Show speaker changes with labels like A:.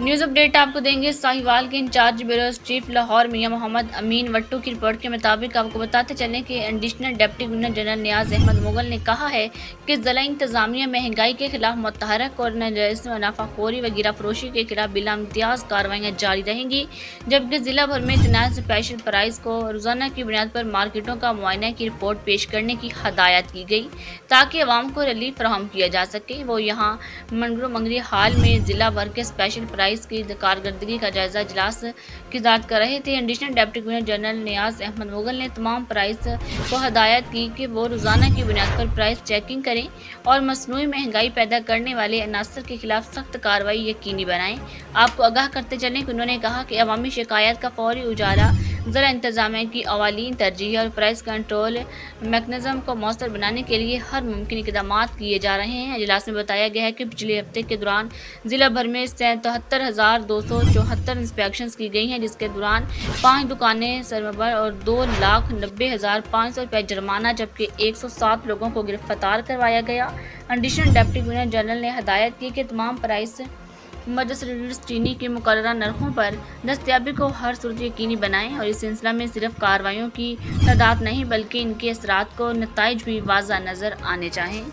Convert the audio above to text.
A: News update आपको देंगे। साहिवाल के इंचार्ज ब्यूरो चीफ लाहौर मियां मोहम्मद अमीन वट्टू की रिपोर्ट के मुताबिक आपको बताते चलें कि एडिशनल डिप्टी गवर्नर जनरल नियाज अहमद मुगल ने कहा है कि ज़िला इंतजामिया महंगाई के खिलाफ मुतहरक और नाजायज़ मुनाफाखोरी व गिराफरोशी के खिलाफ बिला इम्तियाज़ कार्रवाइयाँ जारी रहेंगी, जबकि ज़िला भर में तैनात स्पेशल प्राइस को रोज़ाना की बुनियाद पर मार्केटों का मुआयना की रिपोर्ट पेश करने की हदायत की गई ताकि अवाम को रिलीफ फराहम किया जा सके। वो यहाँ मंगरी हाल में ज़िला भर के स्पेशल प्राइस की कारकर्दगी का जायजा इजलास की हिदायत कर रहे थे। एडिशनल डिप्टी गवर्नर जनरल नियाज अहमद मुगल ने तमाम प्राइस को हदायत की कि वो रोज़ाना की बुनियाद पर प्राइस चेकिंग करें और मसनूई महंगाई पैदा करने वाले अनासर के खिलाफ सख्त कार्रवाई यकीनी बनाएं। आपको आगाह करते चलें कि उन्होंने कहा कि अवामी शिकायत का फौरी उजाला ज़िला इंतजामिया की अवालीन तरजीह और प्राइस कंट्रोल मैकेनिज़्म को मौसर बनाने के लिए हर मुमकिन इक़दाम किए जा रहे हैं। इजलास में बताया गया है कि पिछले हफ्ते के दौरान ज़िला भर में 77,274 इंस्पेक्शंस की गई हैं, जिसके दौरान 5 दुकानें सरमबर और 2,90,500 रुपये जुर्माना जबकि 107 लोगों को गिरफ्तार करवाया गया। एडिशनल डिप्टी गवर्नर जनरल ने हदायत की कि तमाम प्राइस मजदूर चीनी के मुकर्ररा नरखों पर दस्तयाबी को हर सूरत यकीनी बनाएं और इस सिलसिला में सिर्फ कार्रवाइयों की तादाद नहीं बल्कि इनके असरात को नताइज भी वाज़ा नज़र आने चाहिए।